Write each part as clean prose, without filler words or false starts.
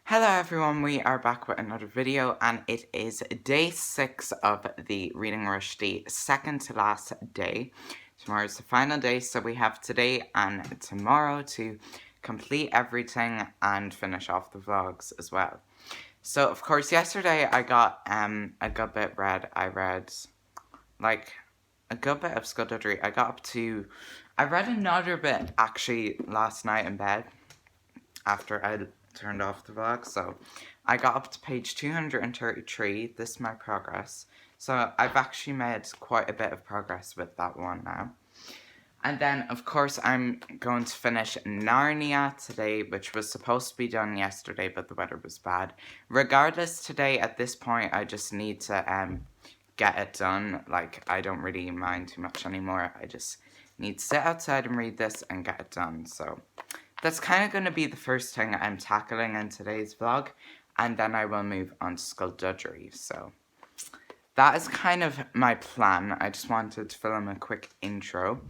Hello everyone, we are back with another video and it is day 6 of the Reading Rush, the second to last day. Tomorrow is the final day, so we have today and tomorrow to complete everything and finish off the vlogs as well. So of course yesterday I got a good bit read. I read like a good bit of Skulduggery. I read another bit actually last night in bed after I turned off the vlog, so I got up to page 233. This is my progress. So I've actually made quite a bit of progress with that one now. And then, of course, I'm going to finish Narnia today, which was supposed to be done yesterday, but the weather was bad. Regardless, today, at this point, I just need to get it done. Like, I don't really mind too much anymore. I just need to sit outside and read this and get it done, so that's kind of going to be the first thing I'm tackling in today's vlog, and then I will move on to Skulduggery. So that is kind of my plan. I just wanted to film a quick intro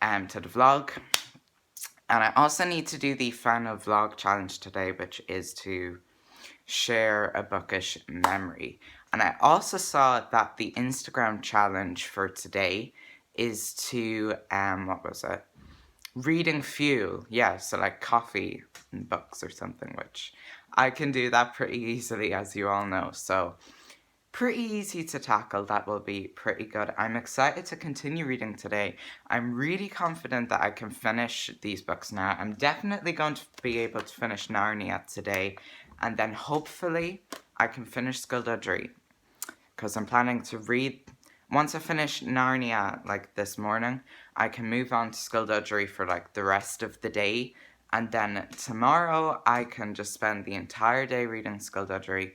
to the vlog, and I also need to do the final vlog challenge today, which is to share a bookish memory. And I also saw that the Instagram challenge for today is to what was it? Reading fuel, yeah, so like coffee and books or something, which I can do that pretty easily, as you all know, so pretty easy to tackle. That will be pretty good. I'm excited to continue reading today. I'm really confident that I can finish these books now. I'm definitely going to be able to finish Narnia today, and then hopefully I can finish Skulduggery, because I'm planning to read. Once I finish Narnia, like, this morning, I can move on to Skulduggery for, like, the rest of the day. And then tomorrow, I can just spend the entire day reading Skulduggery.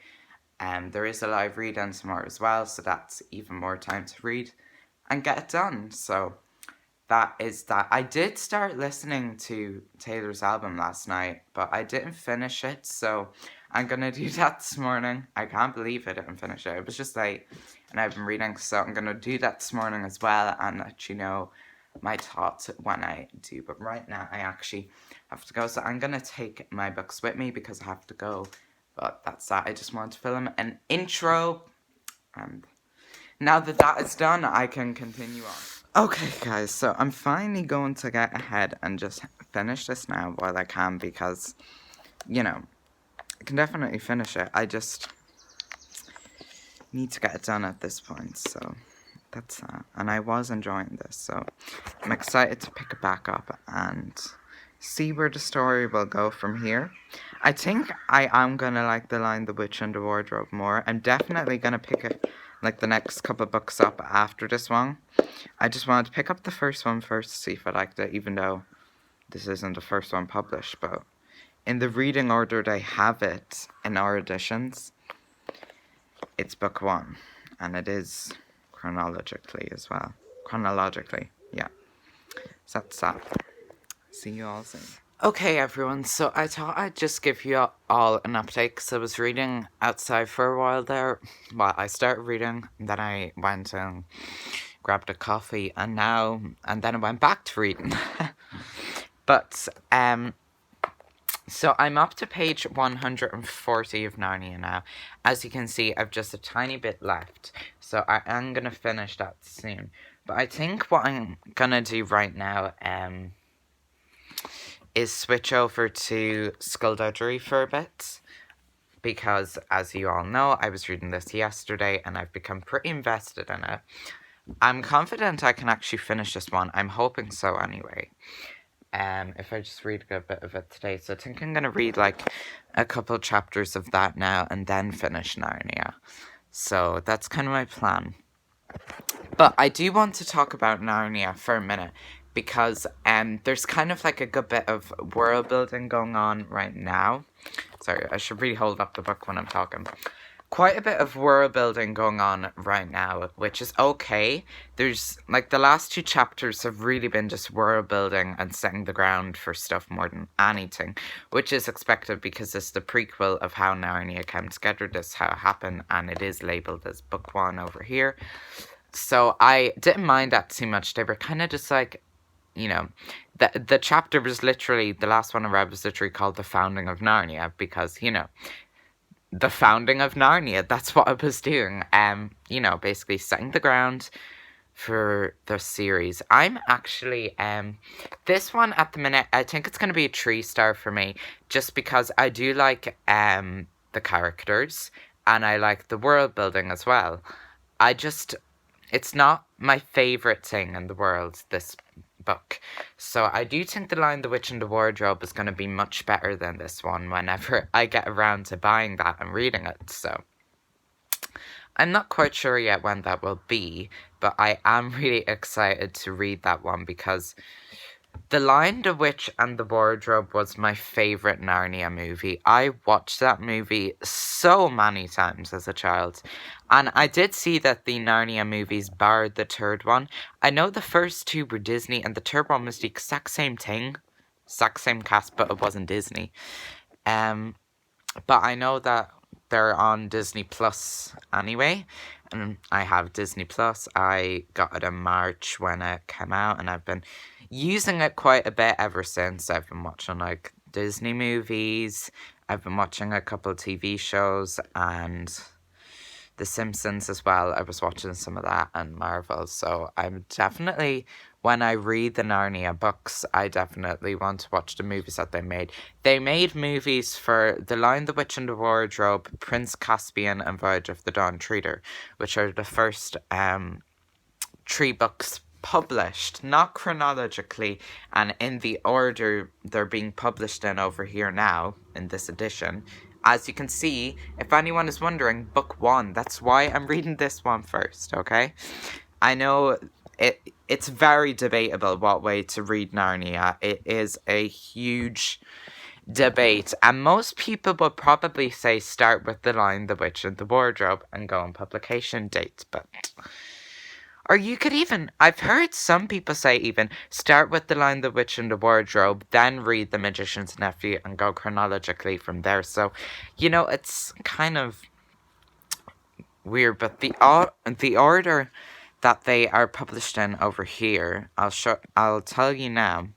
There is a live read-in tomorrow as well, so that's even more time to read and get it done. So that is that. I did start listening to Taylor's album last night, but I didn't finish it, so I'm gonna do that this morning. I can't believe I didn't finish it. It was just late, and I've been reading, so I'm gonna do that this morning as well and let you know my thoughts when I do. But right now, I actually have to go, so I'm gonna take my books with me because I have to go. But that's that. I just wanted to film an intro, and now that that is done, I can continue on. Okay, guys, so I'm finally going to get ahead and just finish this now while I can, because, you know, I can definitely finish it. I just need to get it done at this point, so that's that. And I was enjoying this, so I'm excited to pick it back up and see where the story will go from here. I think I am going to like The Lion, the Witch, and the Wardrobe more. I'm definitely going to pick it, like, the next couple books up after this one. I just wanted to pick up the first one first to see if I liked it, even though this isn't the first one published, but in the reading order they have it in our editions, it's book 1, and it is chronologically as well. Chronologically, yeah. So that's that. See you all soon. Okay, everyone, so I thought I'd just give you all an update, because I was reading outside for a while there. Well, I started reading, and then I went and grabbed a coffee, and then I went back to reading. But, so I'm up to page 140 of Narnia now. As you can see, I've just a tiny bit left, so I am going to finish that soon. But I think what I'm going to do right now, is switch over to Skulduggery for a bit, because, as you all know, I was reading this yesterday, and I've become pretty invested in it. I'm confident I can actually finish this one. I'm hoping so anyway. If I just read a bit of it today. So I think I'm going to read, like, a couple chapters of that now and then finish Narnia. So that's kind of my plan. But I do want to talk about Narnia for a minute, because there's kind of like a good bit of world building going on right now. Sorry, I should really hold up the book when I'm talking. Quite a bit of world building going on right now, which is okay. There's, like, the last 2 chapters have really been just world building and setting the ground for stuff more than anything, which is expected because it's the prequel of how Narnia came together. This is how it happened, and it is labelled as book 1 over here. So I didn't mind that too much. They were kind of just like, you know, the chapter was literally, the last one I read was literally called The Founding of Narnia, because, you know, the founding of Narnia, that's what I was doing. You know, basically setting the ground for the series. I'm actually, this one at the minute, I think it's going to be a 3-star for me, just because I do like, the characters, and I like the world building as well. It's not my favourite thing in the world, this book. So I do think The Lion, the Witch and the Wardrobe is going to be much better than this one whenever I get around to buying that and reading it. So I'm not quite sure yet when that will be, but I am really excited to read that one, because The Lion, the Witch and the Wardrobe was my favourite Narnia movie. I watched that movie so many times as a child. And I did see that the Narnia movies barred the third one. I know the first 2 were Disney, and the third one was the exact same thing. Exact same cast, but it wasn't Disney. But I know that they're on Disney Plus anyway. And I have Disney Plus. I got it in March when it came out, and I've been using it quite a bit ever since. I've been watching like Disney movies, I've been watching a couple of TV shows, and The Simpsons as well. I was watching some of that, and Marvel. So I'm definitely, when I read the Narnia books, I definitely want to watch the movies that they made. They made movies for The Lion, the Witch and the Wardrobe, Prince Caspian and Voyage of the Dawn Treader, which are the first 3 books published, not chronologically and in the order they're being published in over here now in this edition. As you can see, if anyone is wondering, book 1, that's why I'm reading this one first, okay? I know it's very debatable what way to read Narnia. It is a huge debate, and most people would probably say start with The Lion, the Witch and the Wardrobe and go on publication date, but... Or you could even, I've heard some people say even, start with The Lion, the Witch and the Wardrobe, then read The Magician's Nephew and go chronologically from there. So, you know, it's kind of weird, but the order that they are published in over here, I'll tell you now.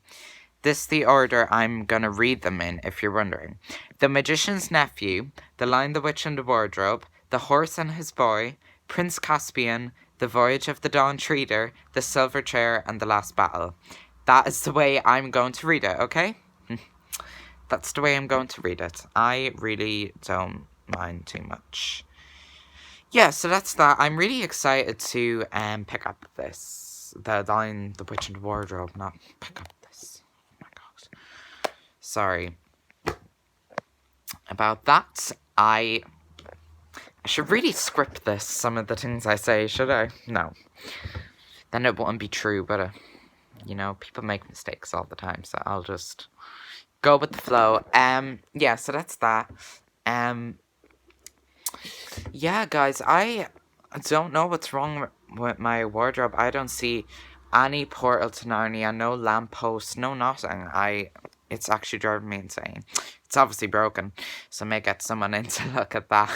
This is the order I'm gonna read them in, if you're wondering. The Magician's Nephew, The Lion, the Witch and the Wardrobe, The Horse and His Boy, Prince Caspian, The Voyage of the Dawn Treader, The Silver Chair, and The Last Battle. That is the way I'm going to read it, okay? That's the way I'm going to read it. I really don't mind too much. Yeah, so that's that. I'm really excited to pick up this. The Lion, the Witch and the Wardrobe, not pick up this. Oh my god. Sorry about that. I should really script this, some of the things I say, should I? No. Then it wouldn't be true, but, you know, people make mistakes all the time, so I'll just go with the flow. Yeah, so that's that. Yeah, guys, I don't know what's wrong with my wardrobe. I don't see any portal to Narnia, no lamppost, no nothing. It's actually driving me insane. It's obviously broken, so I may get someone in to look at that.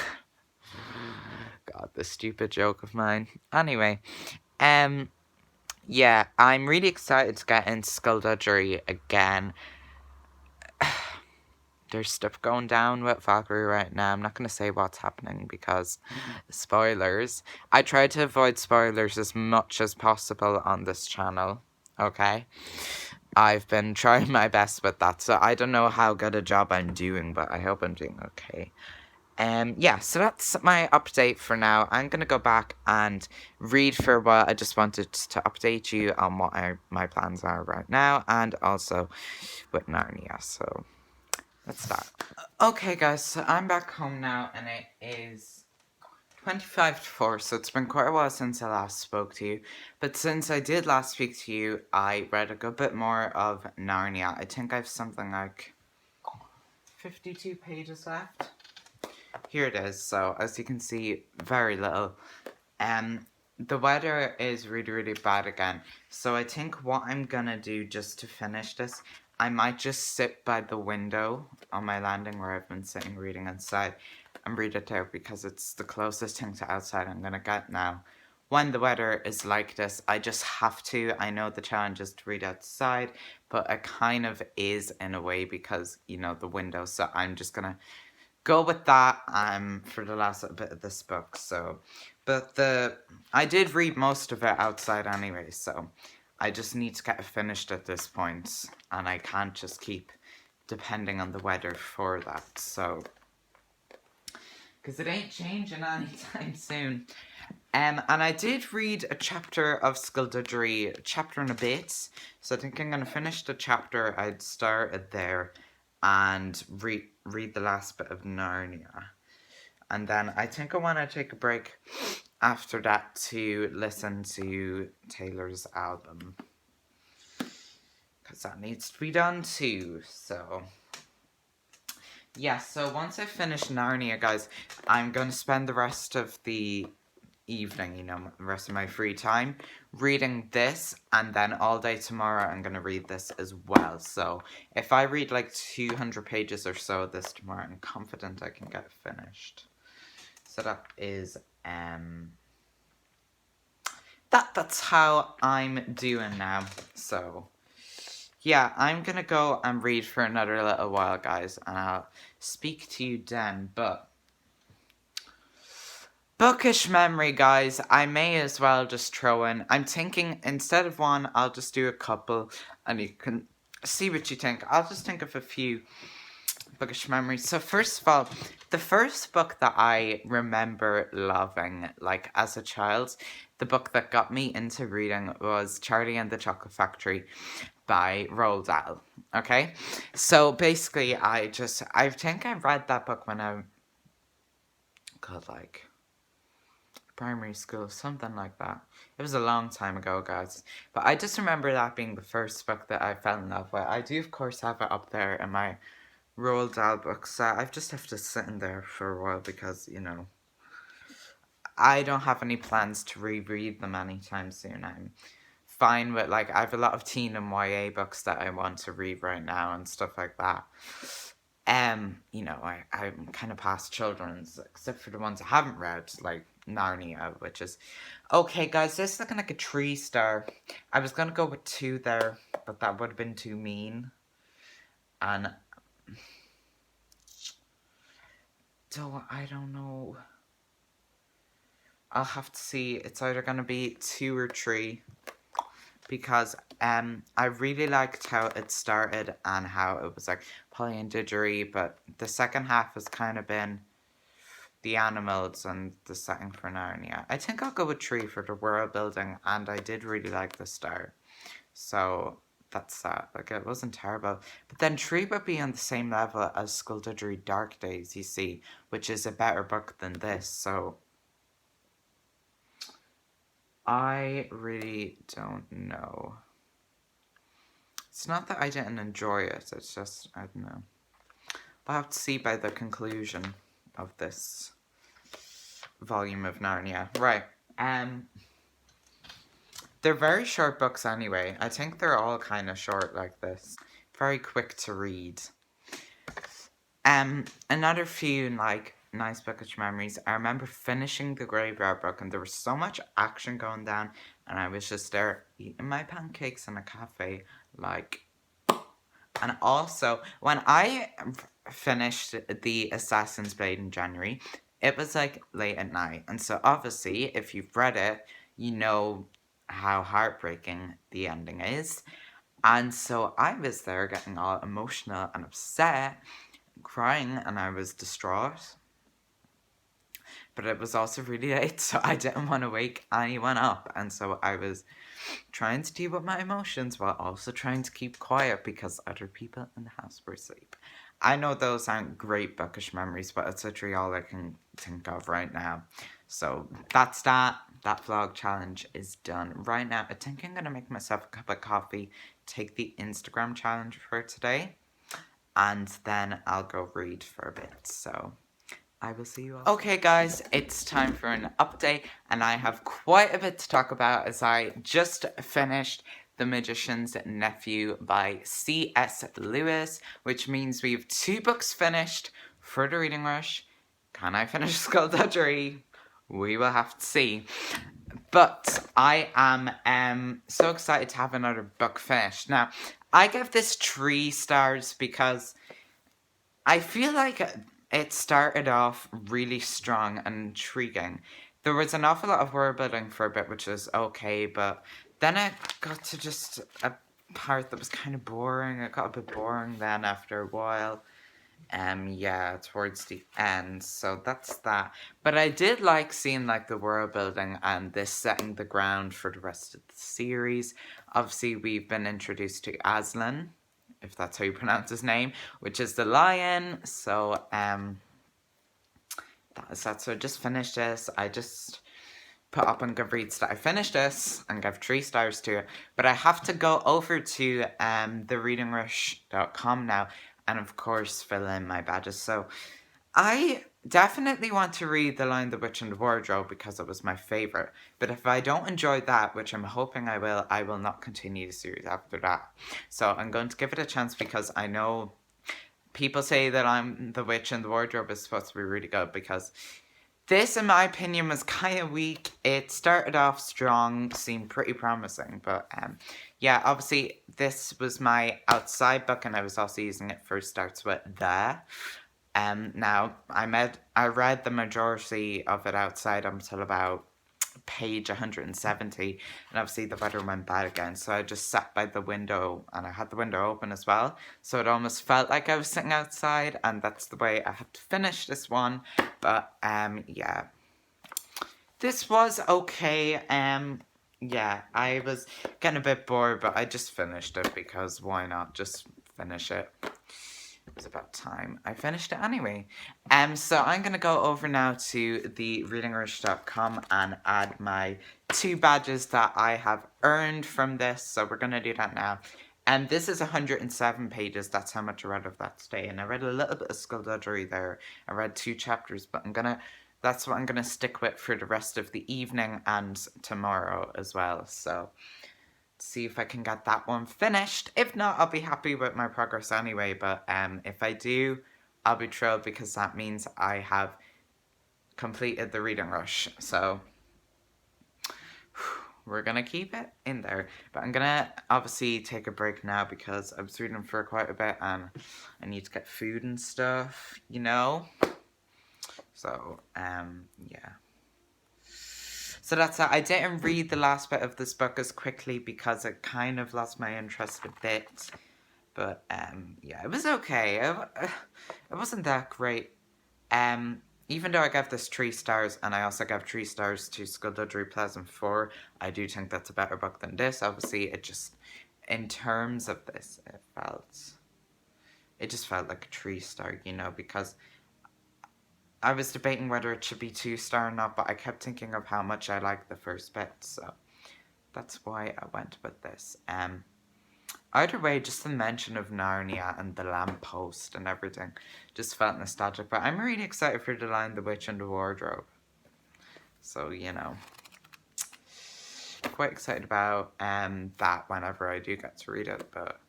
God, this stupid joke of mine. Anyway, yeah, I'm really excited to get into Skulduggery again. There's stuff going down with Valkyrie right now. I'm not going to say what's happening because spoilers. I try to avoid spoilers as much as possible on this channel, okay? I've been trying my best with that, so I don't know how good a job I'm doing, but I hope I'm doing okay. Yeah, so that's my update for now. I'm going to go back and read for a while. I just wanted to update you on what my plans are right now, and also with Narnia, so let's start. Okay, guys, so I'm back home now, and it is 25 to 4, so it's been quite a while since I last spoke to you. But since I did last speak to you, I read a good bit more of Narnia. I think I have something like 52 pages left. Here it is, so as you can see, very little. The weather is really, really bad again, so I think what I'm gonna do just to finish this, I might just sit by the window on my landing where I've been sitting reading inside and read it there because it's the closest thing to outside I'm gonna get now when the weather is like this, I just have to. I know the challenge is to read outside, but it kind of is in a way because, you know, the window. So I'm just going to go with that for the last bit of this book. So, but I did read most of it outside anyway, so I just need to get it finished at this point, and I can't just keep depending on the weather for that. So, because it ain't changing anytime soon. And I did read a chapter of Skulduggery, a chapter and a bit. So I think I'm going to finish the chapter I'd started there and read the last bit of Narnia. And then I think I want to take a break after that to listen to Taylor's album. Because that needs to be done too, so... Yeah, so once I finish Narnia, guys, I'm going to spend the rest of the evening, you know, the rest of my free time, reading this, and then all day tomorrow I'm going to read this as well. So if I read like 200 pages or so this tomorrow, I'm confident I can get it finished. So that is, that's how I'm doing now, so... Yeah, I'm going to go and read for another little while, guys, and I'll speak to you then, but... Bookish memory, guys, I may as well just throw in... I'm thinking, instead of one, I'll just do a couple, and you can see what you think. I'll just think of a few bookish memories. So first of all, the first book that I remember loving, like, as a child, the book that got me into reading was Charlie and the Chocolate Factory by Roald Dahl, okay? So basically, I think I read that book when I got, like, primary school, something like that. It was a long time ago, guys. But I just remember that being the first book that I fell in love with. I do, of course, have it up there in my Roald Dahl books. I just have to sit in there for a while because, you know, I don't have any plans to reread them anytime soon. I'm fine with, like, I have a lot of teen and YA books that I want to read right now and stuff like that. You know, I'm kind of past children's, except for the ones I haven't read, like Narnia, which is... Okay, guys, this is looking like a 3-star. I was going to go with 2 there, but that would have been too mean. And... So, I don't know. I'll have to see. It's either going to be 2 or 3. Because I really liked how it started and how it was like Polly and Didgery, but the second half has kind of been the animals and the setting for Narnia. I think I'll go with 3 for the world building, and I did really like the start. So that's that. Like, it wasn't terrible. But then 3 would be on the same level as Skulduggery Dark Days, you see, which is a better book than this, so... I really don't know. It's not that I didn't enjoy it, it's just, I don't know. I'll have to see by the conclusion of this volume of Narnia. Right, they're very short books anyway. I think they're all kind of short like this. Very quick to read. Another few, like, nice bookish memories. I remember finishing the Graveyard book and there was so much action going down and I was just there eating my pancakes in a cafe, like... And also, when I finished the Assassin's Blade in January, it was, like, late at night. And so, obviously, if you've read it, you know how heartbreaking the ending is. And so, I was there getting all emotional and upset, crying, and I was distraught. But it was also really late, so I didn't want to wake anyone up. And so I was trying to deal with my emotions while also trying to keep quiet because other people in the house were asleep. I know those aren't great bookish memories, but it's literally all I can think of right now. So that's that. That vlog challenge is done. Right now, I think I'm going to make myself a cup of coffee, take the Instagram challenge for today, and then I'll go read for a bit. So... I will see you all. Okay, guys, it's time for an update, and I have quite a bit to talk about as I just finished The Magician's Nephew by C.S. Lewis, which means we have 2 books finished for the reading rush. Can I finish Skulduggery? We will have to see. But I am so excited to have another book finished. Now, I give this 3 stars because I feel like it started off really strong and intriguing. There was an awful lot of world building for a bit, which was okay, but then it got to just a part that was kind of boring. It got a bit boring then after a while. Yeah, towards the end. So that's that. But I did like seeing like the world building and this setting the ground for the rest of the series. Obviously, we've been introduced to Aslan, if that's how you pronounce his name, which is the lion. So that is that. So I just finished this. I just put up on Goodreads that I finished this and gave 3 stars to it. But I have to go over to thereadingrush.com now and of course fill in my badges. So I definitely want to read The Lion, the Witch and the Wardrobe because it was my favourite. But if I don't enjoy that, which I'm hoping I will not continue the series after that. So I'm going to give it a chance because I know people say that I'm the Witch and the Wardrobe is supposed to be really good because this, in my opinion, was kind of weak. It started off strong, seemed pretty promising, but yeah, obviously this was my outside book, and I was also using it for starts with the. Now I read the majority of it outside until about page 170, and obviously the weather went bad again, so I just sat by the window and I had the window open as well, so it almost felt like I was sitting outside, and that's the way I had to finish this one. But yeah, this was okay. Yeah, I was getting a bit bored, but I just finished it because why not just finish it. It was about time. I finished it anyway. So I'm going to go over now to the readingrush.com and add my 2 badges that I have earned from this. So we're going to do that now. And this is 107 pages. That's how much I read of that today. And I read a little bit of Skulduggery there. I read 2 chapters, but that's what I'm going to stick with for the rest of the evening and tomorrow as well. So see if I can get that one finished. If not, I'll be happy with my progress anyway, but if I do, I'll be thrilled because that means I have completed the reading rush. So we're gonna keep it in there, but I'm gonna obviously take a break now because I was reading for quite a bit and I need to get food and stuff, you know. So yeah. So that's it. I didn't read the last bit of this book as quickly because it kind of lost my interest a bit. But yeah, it was okay. It wasn't that great. Even though I gave this 3 stars, and I also gave 3 stars to Skulduggery Pleasant 4, I do think that's a better book than this. Obviously, it just, in terms of this, it just felt like a 3 star, you know, because I was debating whether it should be 2 star or not, but I kept thinking of how much I liked the first bit, so that's why I went with this. Either way, just the mention of Narnia and the lamppost and everything just felt nostalgic, but I'm really excited for The Lion, the Witch and the Wardrobe. So, you know, quite excited about that whenever I do get to read it, but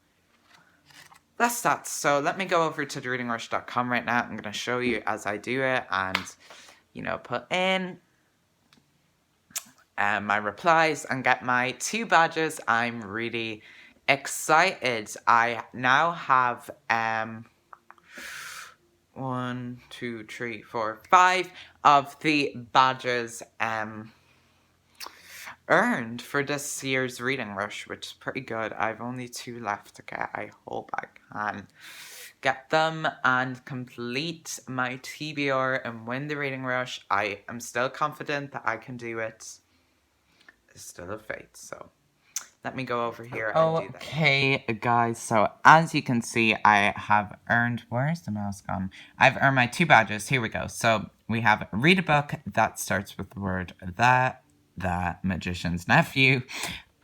that's that. So let me go over to thereadingrush.com right now. I'm going to show you as I do it and, you know, put in my replies and get my 2 badges. I'm really excited. I now have 1, 2, 3, 4, 5 of the badges earned for this year's reading rush, which is pretty good. I've only 2 left to get. I hope I can get them and complete my TBR and win the reading rush. I am still confident that I can do it. It's still a fate, so let me go over here and do that. Okay, guys, so as you can see, I have earned, where's the mouse gone? I've earned my 2 badges. Here we go. So we have read a book that starts with the word the Magician's Nephew,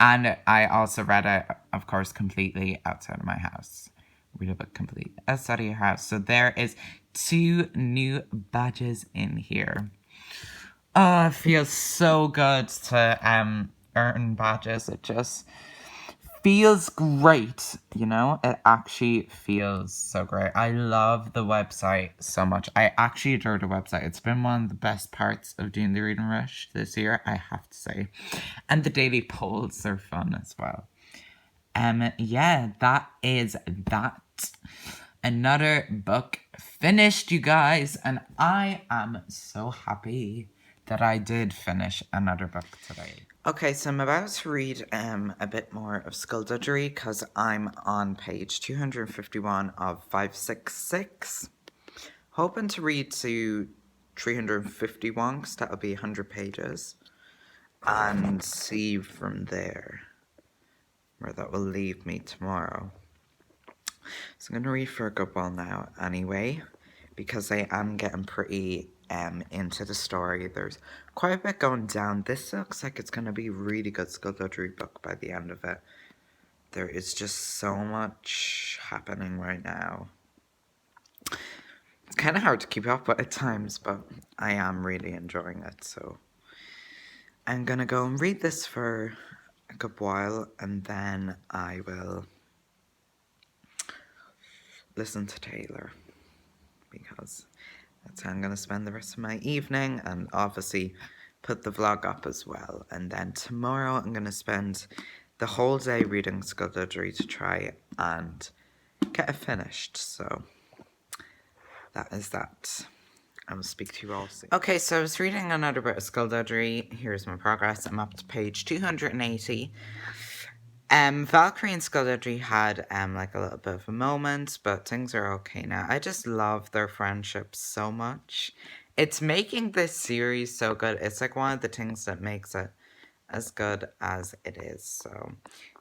and I also read it, of course, completely outside of my house. Read a book complete outside of your house. So there is 2 new badges in here. Oh, it feels so good to earn badges. It just feels great, you know? It actually feels so great. I love the website so much. I actually adore the website. It's been one of the best parts of doing the Reading Rush this year, I have to say. And the daily polls are fun as well. Yeah, that is that. Another book finished, you guys, and I am so happy that I did finish another book today. Okay, so I'm about to read a bit more of Skulduggery because I'm on page 251 of 566. Hoping to read to 351 because that'll be 100 pages and see from there where that will leave me tomorrow. So I'm going to read for a good while now anyway, because I am getting pretty into the story. There's quite a bit going down. This looks like it's going to be a really good Skulduggery book by the end of it. There is just so much happening right now. It's kind of hard to keep up with at times, but I am really enjoying it. So I'm going to go and read this for a good while, and then I will listen to Taylor, because that's how I'm going to spend the rest of my evening, and obviously put the vlog up as well. And then tomorrow I'm going to spend the whole day reading Skulduggery to try and get it finished. So that is that. I will speak to you all soon. Okay, so I was reading another bit of Skulduggery. Here's my progress. I'm up to page 280. Valkyrie and Skulduggery had like a little bit of a moment, but things are okay now. I just love their friendship so much. It's making this series so good. It's like one of the things that makes it as good as it is. So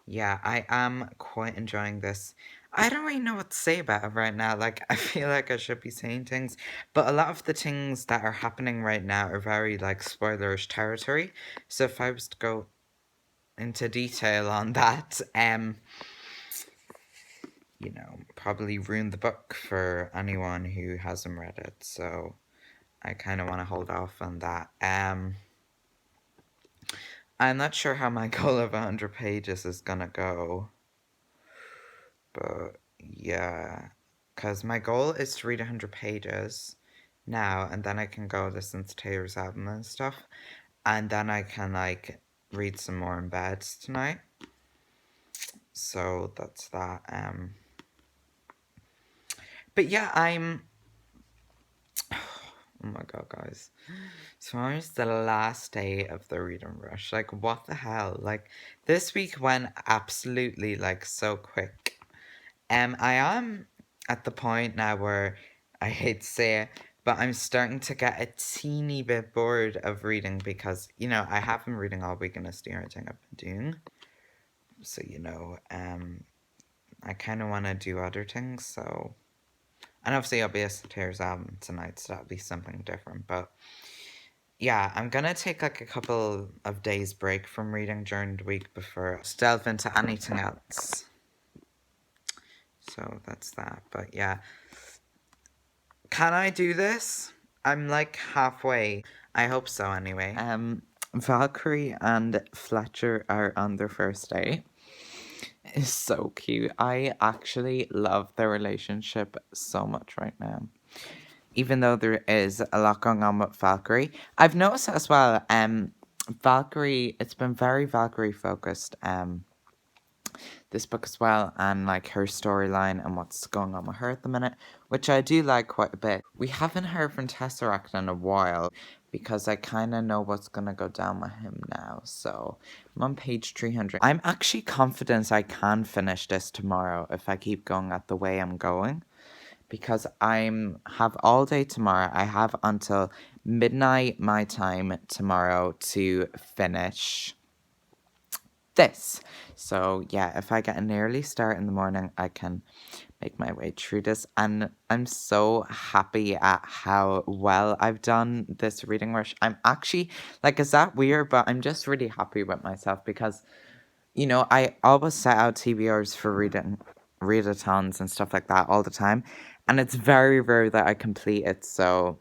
yeah, I am quite enjoying this. I don't really know what to say about it right now. Like, I feel like I should be saying things, but a lot of the things that are happening right now are very like spoilerish territory. So if I was to go into detail on that, you know, probably ruin the book for anyone who hasn't read it. So I kind of want to hold off on that. I'm not sure how my goal of 100 pages is gonna go, but yeah, because my goal is to read 100 pages now, and then I can go listen to Taylor's album and stuff, and then I can like read some more in bed tonight. So that's that. But yeah, I'm... Oh my god, guys. Tomorrow's the last day of the Reading Rush. Like, what the hell? Like, this week went absolutely, like, so quick. I am at the point now where, I hate to say it, but I'm starting to get a teeny bit bored of reading because, you know, I have been reading all week and it's the only thing I've been doing. So, you know, I kind of want to do other things, so... And obviously I'll be listening to Taylor's album tonight, so that'll be something different, but... Yeah, I'm gonna take like a couple of days break from reading during the week before I delve into anything else. So that's that, but yeah. Can I do this? I'm like halfway. I hope so anyway. Valkyrie and Fletcher are on their first date. It's so cute. I actually love their relationship so much right now. Even though there is a lot going on with Valkyrie. I've noticed as well, Valkyrie, it's been very Valkyrie focused, this book as well, and like her storyline and what's going on with her at the minute, which I do like quite a bit. We haven't heard from Tesseract in a while because I kind of know what's going to go down with him now. So I'm on page 300. I'm actually confident I can finish this tomorrow if I keep going at the way I'm going, because have all day tomorrow. I have until midnight my time tomorrow to finish this. So yeah, if I get an early start in the morning, I can make my way through this, and I'm so happy at how well I've done this Reading Rush. I'm actually, like, is that weird? But I'm just really happy with myself because, you know, I always set out TBRs for readathons and stuff like that all the time, and it's very rare that I complete it, so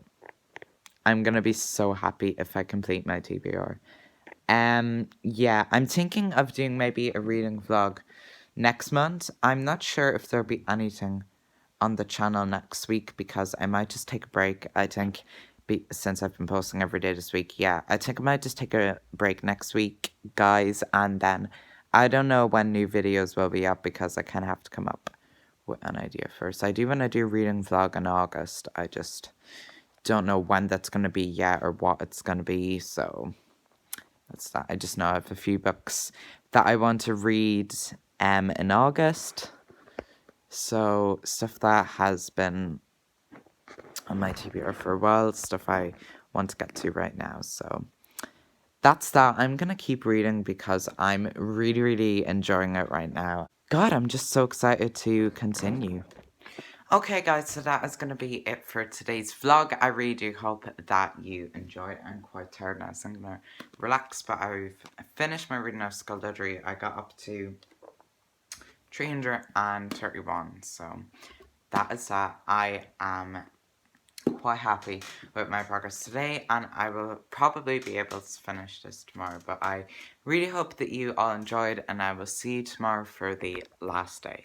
I'm gonna be so happy if I complete my TBR. Yeah, I'm thinking of doing maybe a reading vlog next month. I'm not sure if there'll be anything on the channel next week because I might just take a break. I think since I've been posting every day this week, yeah, I think I might just take a break next week, guys, and then I don't know when new videos will be up because I kind of have to come up with an idea first. I do want to do reading vlog in August. I just don't know when that's going to be yet or what it's going to be, so that's that. I just know I have a few books that I want to read in August. So stuff that has been on my TBR for a while, stuff I want to get to right now. So that's that. I'm going to keep reading because I'm really, really enjoying it right now. God, I'm just so excited to continue. Okay guys, so that is going to be it for today's vlog. I really do hope that you enjoyed. I'm quite tired now, so I'm going to relax, but I've finished my reading of Skulduggery. I got up to 331, so that is that. I am quite happy with my progress today, and I will probably be able to finish this tomorrow, but I really hope that you all enjoyed, and I will see you tomorrow for the last day.